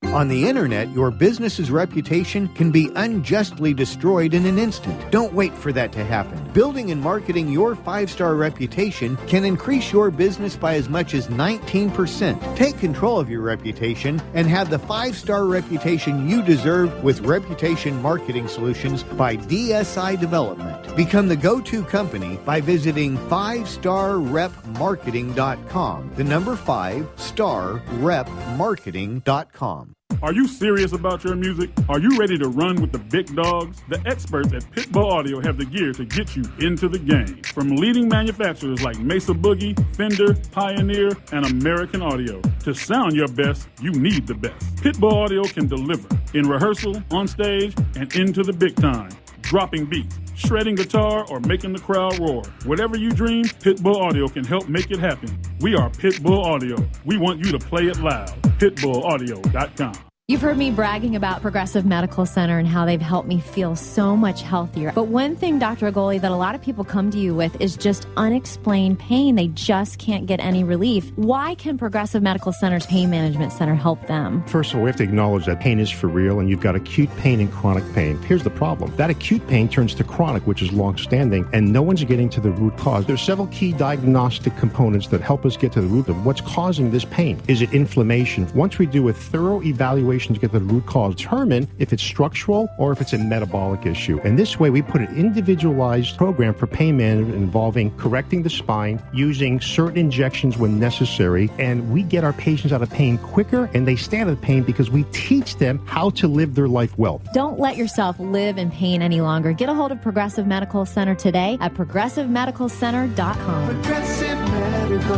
On the internet, your business's reputation can be unjustly destroyed in an instant. Don't wait for that to happen. Building and marketing your 5-star reputation can increase your business by as much as 19%. Take control of your reputation and have the 5-star reputation you deserve with Reputation Marketing Solutions by DSI Development. Become the go-to company by visiting 5starrepmarketing.com. The number 5starrepmarketing.com. Are you serious about your music? Are you ready to run with the big dogs? The experts at Pitbull Audio have the gear to get you into the game. From leading manufacturers like Mesa Boogie, Fender, Pioneer, and American Audio. To sound your best, you need the best. Pitbull Audio can deliver in rehearsal, on stage, and into the big time. Dropping beats, shredding guitar, or making the crowd roar. Whatever you dream, Pitbull Audio can help make it happen. We are Pitbull Audio. We want you to play it loud. PitbullAudio.com. You've heard me bragging about Progressive Medical Center and how they've helped me feel so much healthier. But one thing, Dr. Agoli, that a lot of people come to you with is just unexplained pain. They just can't get any relief. Why can Progressive Medical Center's Pain Management Center help them? First of all, we have to acknowledge that pain is for real, and you've got acute pain and chronic pain. Here's the problem. That acute pain turns to chronic, which is long-standing, and no one's getting to the root cause. There's several key diagnostic components that help us get to the root of what's causing this pain. Is it inflammation? Once we do a thorough evaluation to get to the root cause, determine if it's structural or if it's a metabolic issue. And this way, we put an individualized program for pain management involving correcting the spine, using certain injections when necessary, and we get our patients out of pain quicker, and they stay out of pain because we teach them how to live their life well. Don't let yourself live in pain any longer. Get a hold of Progressive Medical Center today at progressivemedicalcenter.com. Progressive Medical,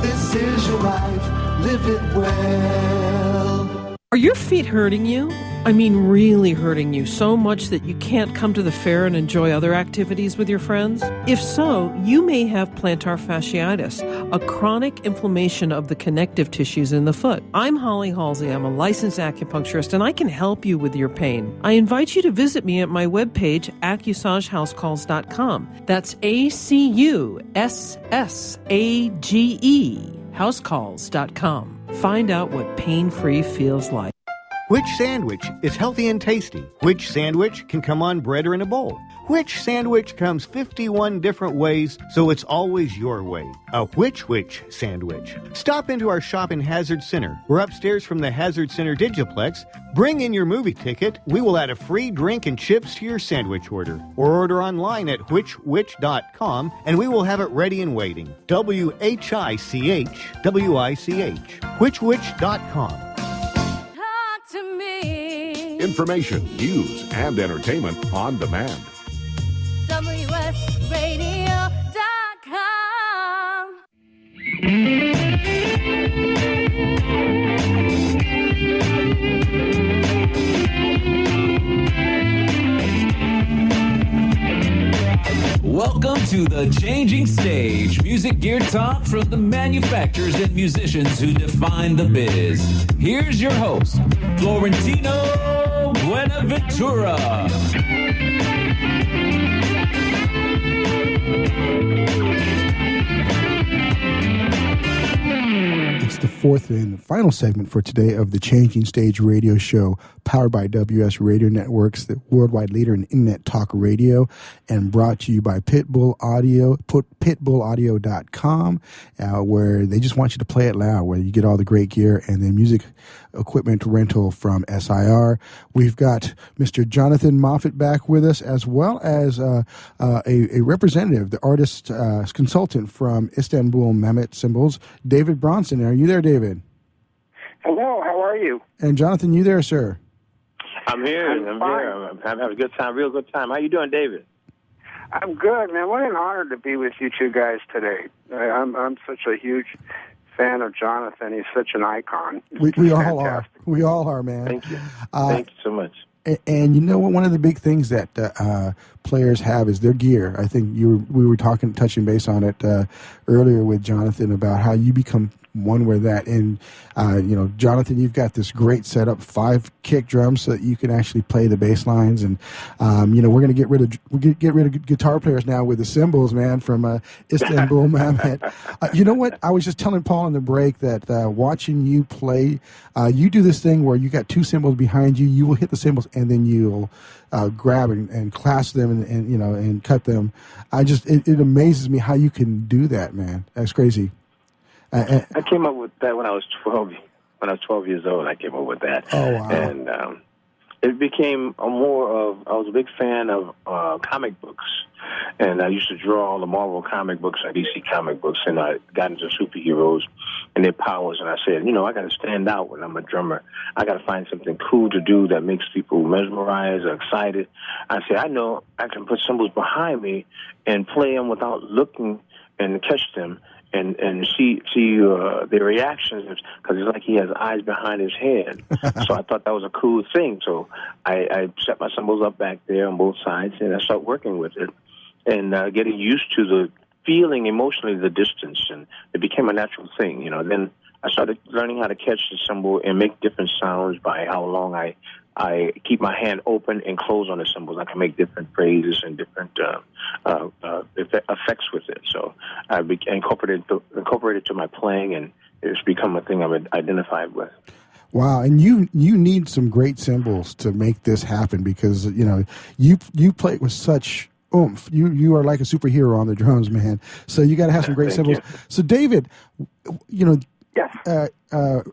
this is your life, live it well. Are your feet hurting you? I mean, really hurting you so much that you can't come to the fair and enjoy other activities with your friends? If so, you may have plantar fasciitis, a chronic inflammation of the connective tissues in the foot. I'm Holly Halsey. I'm a licensed acupuncturist, and I can help you with your pain. I invite you to visit me at my webpage, AccuSageHouseCalls.com. That's ACUSSAGE, housecalls.com. Find out what pain-free feels like. Which sandwich is healthy and tasty? Which sandwich can come on bread or in a bowl? Which sandwich comes 51 different ways, so it's always your way? A which sandwich. Stop into our shop in Hazard Center. We're upstairs from the Hazard Center Digiplex. Bring in your movie ticket. We will add a free drink and chips to your sandwich order. Or order online at which.com, and we will have it ready and waiting. WHICH, which.com. To me. Information, news, and entertainment on demand. WSRadio.com. Welcome to the Changing Stage, music gear talk from the manufacturers and musicians who define the biz. Here's your host, Florentino Buenaventura. It's the fourth and final segment for today of the Changing Stage radio show, powered by WS Radio Networks, the worldwide leader in internet talk radio, and brought to you by Pitbull Audio, pitbullaudio.com, where they just want you to play it loud, where you get all the great gear and then music equipment rental from SIR. We've got Mr. Jonathan Moffet back with us, as well as a representative, the artist consultant from Istanbul Mehmet Cymbals, David Bronson. Are you there, David? Hello, how are you? And Jonathan, you there, sir? I'm here. I'm having a good time, real good time. How you doing, David? I'm good, man. What an honor to be with you two guys today. I'm such a huge fan of Jonathan. He's such an icon. We all are. We all are, man. Thank you. Thank you so much. And you know what? One of the big things that players have is their gear. I think we were touching base on it earlier with Jonathan about how you become one with that. And Jonathan, you've got this great setup, 5 kick drums so that you can actually play the bass lines. And we're going to get rid of guitar players now with the cymbals, man, from Istanbul Mehmet. You know what? I was just telling Paul in the break that watching you play, you do this thing where you got 2 cymbals behind you. You will hit the cymbals and then you'll grab and clasp them and cut them. It amazes me how you can do that, man. That's crazy. I came up with that when I was 12. When I was 12 years old, I came up with that. Oh, wow. And it became I was a big fan of comic books. And I used to draw all the Marvel comic books and DC comic books. And I got into superheroes and their powers. And I said, I got to stand out when I'm a drummer. I got to find something cool to do that makes people mesmerized or excited. I said, I know I can put cymbals behind me and play them without looking and catch them. And see their reactions, because it's like he has eyes behind his head. So I thought that was a cool thing. So I set my cymbals up back there on both sides, and I started working with it and getting used to the feeling emotionally the distance, and it became a natural thing. Then I started learning how to catch the cymbal and make different sounds by how long I keep my hand open and close on the cymbals. I can make different phrases and different effects with it. So I incorporated to my playing, and it's become a thing I'm identified with. Wow, and you need some great cymbals to make this happen, because you play with such oomph. You are like a superhero on the drums, man. So you got to have some great cymbals. So David, yes.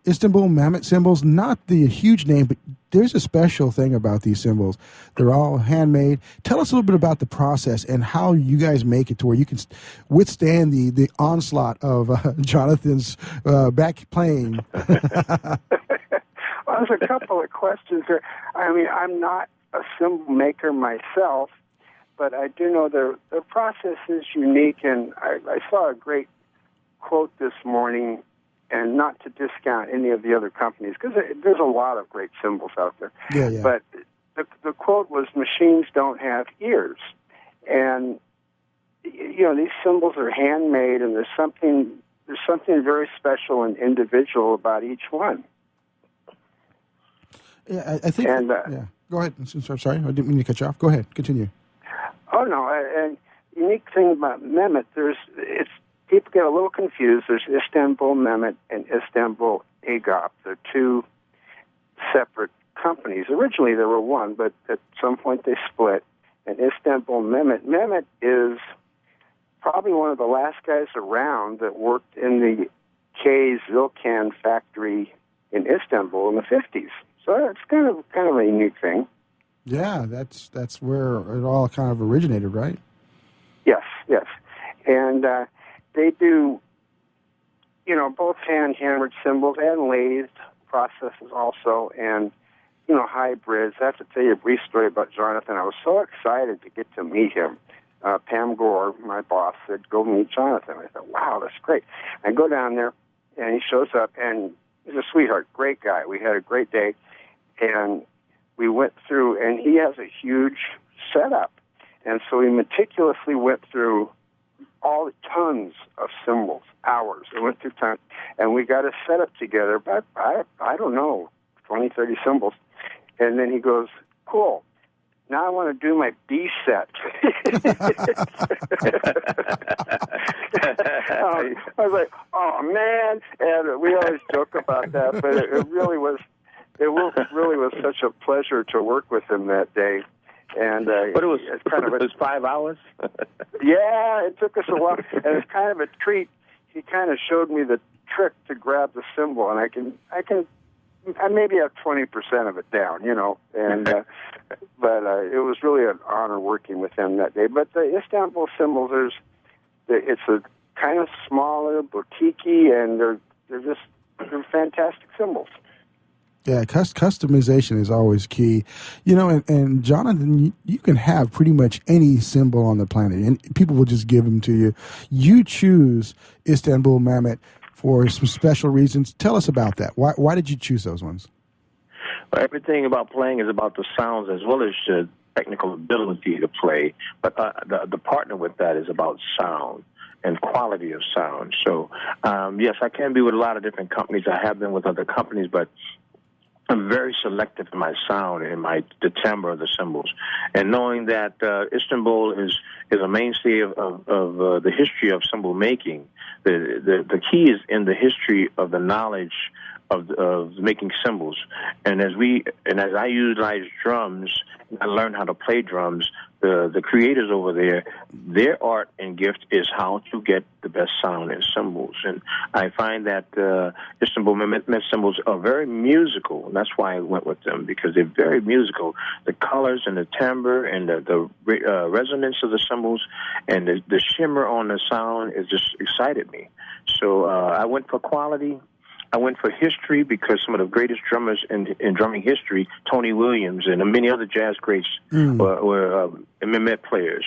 Istanbul Mehmet Cymbals, not the huge name, but there's a special thing about these cymbals. They're all handmade. Tell us a little bit about the process and how you guys make it to where you can withstand the onslaught of Jonathan's back playing. Well, there's a couple of questions there. I mean, I'm not a cymbal maker myself, but I do know the process is unique, and I saw a great quote this morning, and not to discount any of the other companies, because there's a lot of great cymbals out there. Yeah. But the quote was, "Machines don't have ears," and these cymbals are handmade, and there's something very special and individual about each one. Yeah, I think. Yeah. Go ahead. I'm sorry, I didn't mean to cut you off. Go ahead. Continue. Oh no! And unique thing about Mehmet, people get a little confused. There's Istanbul Mehmet and Istanbul Agop. They're two separate companies. Originally there were one, but at some point they split. And Istanbul Mehmet is probably one of the last guys around that worked in the K Zilkan factory in Istanbul in the 50s. So it's kind of a unique thing. Yeah, that's where it all kind of originated, right? Yes. And they do, both hand-hammered cymbals and lathed processes also, and, hybrids. I have to tell you a brief story about Jonathan. I was so excited to get to meet him. Pam Gore, my boss, said, "Go meet Jonathan." I thought, wow, that's great. I go down there, and he shows up, and he's a sweetheart, great guy. We had a great day, and we went through, and he has a huge setup. And so we meticulously went through all the tons of cymbals, hours. We went through tons, and we got a setup together, but I don't know, 20, 30 cymbals. And then he goes, "Cool. Now I want to do my B set." I was like, "Oh man!" And we always joke about that, but it really was such a pleasure to work with him that day. And but it was 5 hours. Yeah, it took us a while, and it's kind of a treat. He kind of showed me the trick to grab the cymbal, and I maybe have 20% of it down, and but it was really an honor working with him that day. But the Istanbul cymbals, it's a kind of smaller, boutique-y, and they're fantastic cymbals. Yeah, customization is always key. And Jonathan, you can have pretty much any cymbal on the planet, and people will just give them to you. You choose Istanbul Mehmet for some special reasons. Tell us about that. Why did you choose those ones? Well, everything about playing is about the sounds as well as the technical ability to play. But the partner with that is about sound and quality of sound. So, yes, I can be with a lot of different companies. I have been with other companies, but I'm very selective in my sound and the timbre of the cymbals. And knowing that Istanbul is a mainstay of the history of cymbal making, the key is in the history of the knowledge of making cymbals. And as I utilize drums, I learned how to play drums. The creators over there, their art and gift is how to get the best sound in cymbals. And I find that Istanbul Mehmet cymbals are very musical, and that's why I went with them, because they're very musical. The colors and the timbre and the resonance of the cymbals and the shimmer on the sound is just excited me. So I went for quality. I went for history because some of the greatest drummers in drumming history, Tony Williams and many other jazz greats, were Mehmet players.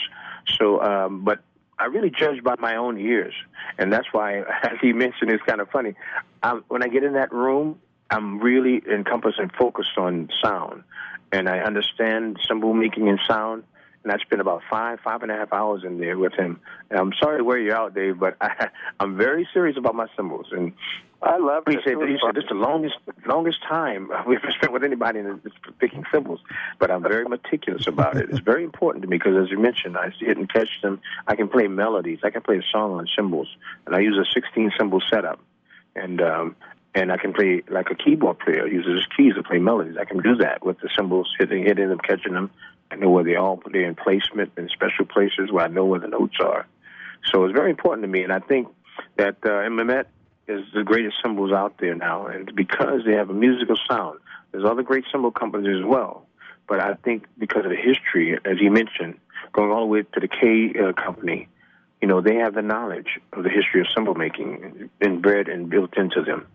So, but I really judge by my own ears, and that's why, as he mentioned, it's kind of funny. When I get in that room, I'm really encompassed and focused on sound, and I understand cymbal making and sound. And I spent about 5.5 hours in there with him. And I'm sorry to wear you out, Dave, but I'm very serious about my cymbals. And I love it. He said this is the longest time we've ever spent with anybody in picking cymbals. But I'm very meticulous about it. It's very important to me because, as you mentioned, I hit and catch them. I can play melodies. I can play a song on cymbals. And I use a 16-cymbal setup. And I can play like a keyboard player, uses his keys to play melodies. I can do that with the cymbals, hitting them, catching them. I know where they're in placement in special places where I know where the notes are. So it's very important to me, and I think that Mehmet is the greatest cymbals out there now, and because they have a musical sound. There's other great cymbal companies as well, but I think because of the history, as you mentioned, going all the way to the K company, they have the knowledge of the history of cymbal making inbred and built into them.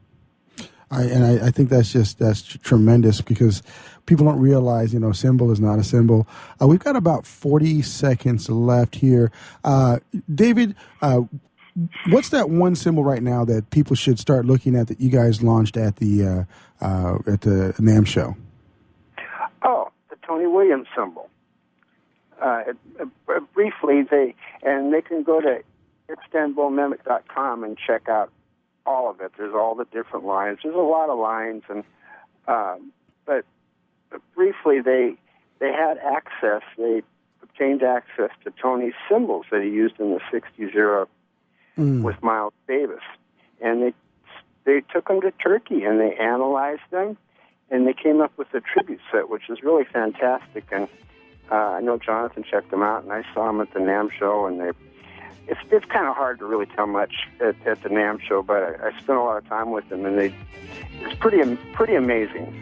I think that's tremendous because people don't realize, cymbal is not a cymbal. We've got about 40 seconds left here. David, What's that one symbol right now that people should start looking at that you guys launched at the NAMM show? Oh, the Tony Williams symbol. Briefly, they can go to istanbulmemic.com and check out all of it. There's all the different lines. There's a lot of lines, and but briefly, they had access. They obtained access to Tony's symbols that he used in the '60s era with Miles Davis, and they took them to Turkey and they analyzed them, and they came up with a tribute set, which is really fantastic. And I know Jonathan checked them out, and I saw them at the NAMM show, and it's kind of hard to really tell much at the NAMM show, but I spent a lot of time with them, and it's pretty amazing.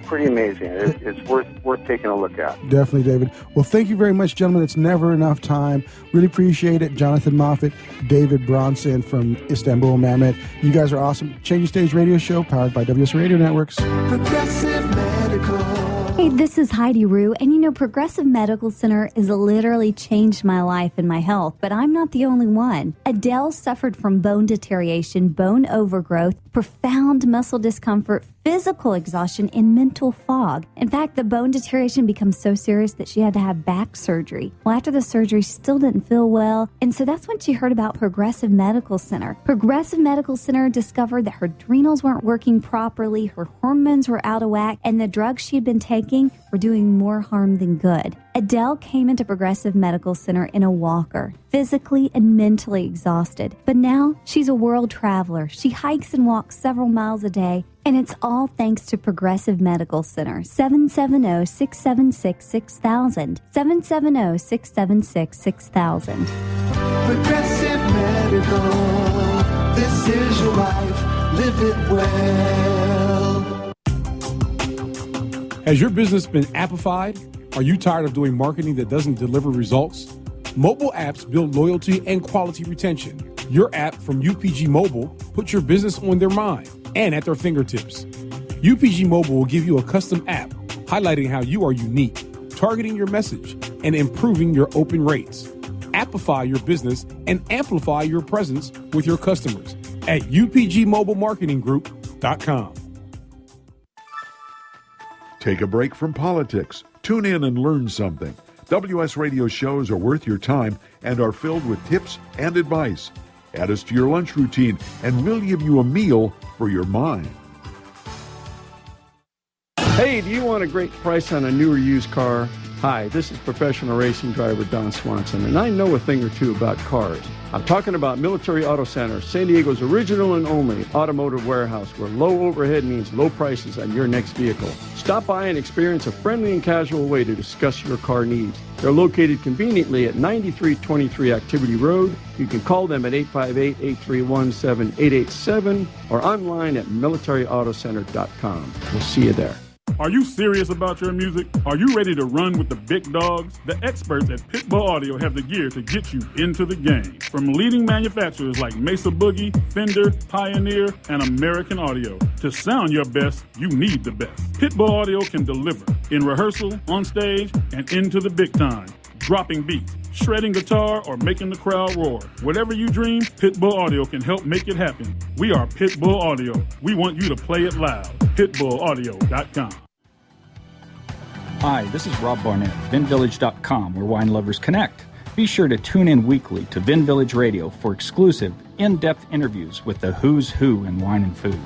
Pretty amazing. It's worth taking a look at. Definitely, David. Well, thank you very much, gentlemen. It's never enough time. Really appreciate it. Jonathan Moffet, David Bronson from Istanbul Mehmet. You guys are awesome. Changing Stage Radio Show, powered by WS Radio Networks. Progressive Medical. Hey, this is Heidi Rue, and you know, Progressive Medical Center has literally changed my life and my health, but I'm not the only one. Adele suffered from bone deterioration, bone overgrowth, profound muscle discomfort, physical exhaustion, and mental fog. In fact, the bone deterioration becomes so serious that she had to have back surgery. Well, after the surgery, she still didn't feel well, and so that's when she heard about Progressive Medical Center. Progressive Medical Center discovered that her adrenals weren't working properly, her hormones were out of whack, and the drugs she had been taking were doing more harm than good. Adele came into Progressive Medical Center in a walker, physically and mentally exhausted. But now she's a world traveler. She hikes and walks several miles a day, and it's all thanks to Progressive Medical Center. 770-676-6000. 770-676-6000. Progressive Medical. This is your life. Live it well. Has your business been appified? Are you tired of doing marketing that doesn't deliver results? Mobile apps build loyalty and quality retention. Your app from UPG Mobile puts your business on their mind and at their fingertips. UPG Mobile will give you a custom app highlighting how you are unique, targeting your message, and improving your open rates. Appify your business and amplify your presence with your customers at upgmobilemarketinggroup.com. Take a break from politics. Tune in and learn something. WS Radio shows are worth your time and are filled with tips and advice. Add us to your lunch routine, and we'll give you a meal for your mind. Hey, do you want a great price on a new or used car? Hi, this is professional racing driver Don Swanson, and I know a thing or two about cars. I'm talking about Military Auto Center, San Diego's original and only automotive warehouse, where low overhead means low prices on your next vehicle. Stop by and experience a friendly and casual way to discuss your car needs. They're located conveniently at 9323 Activity Road. You can call them at 858-831-7887 or online at militaryautocenter.com. We'll see you there. Are you serious about your music? Are you ready to run with the big dogs? The experts at Pitbull Audio have the gear to get you into the game. From leading manufacturers like Mesa Boogie, Fender, Pioneer, and American Audio. To sound your best, you need the best. Pitbull Audio can deliver in rehearsal, on stage, and into the big time. Dropping beats, shredding guitar, or making the crowd roar. Whatever you dream, Pitbull Audio can help make it happen. We are Pitbull Audio. We want you to play it loud. PitbullAudio.com. Hi, this is Rob Barnett, VinVillage.com, where wine lovers connect. Be sure to tune in weekly to Vin Village Radio for exclusive, in-depth interviews with the who's who in wine and food.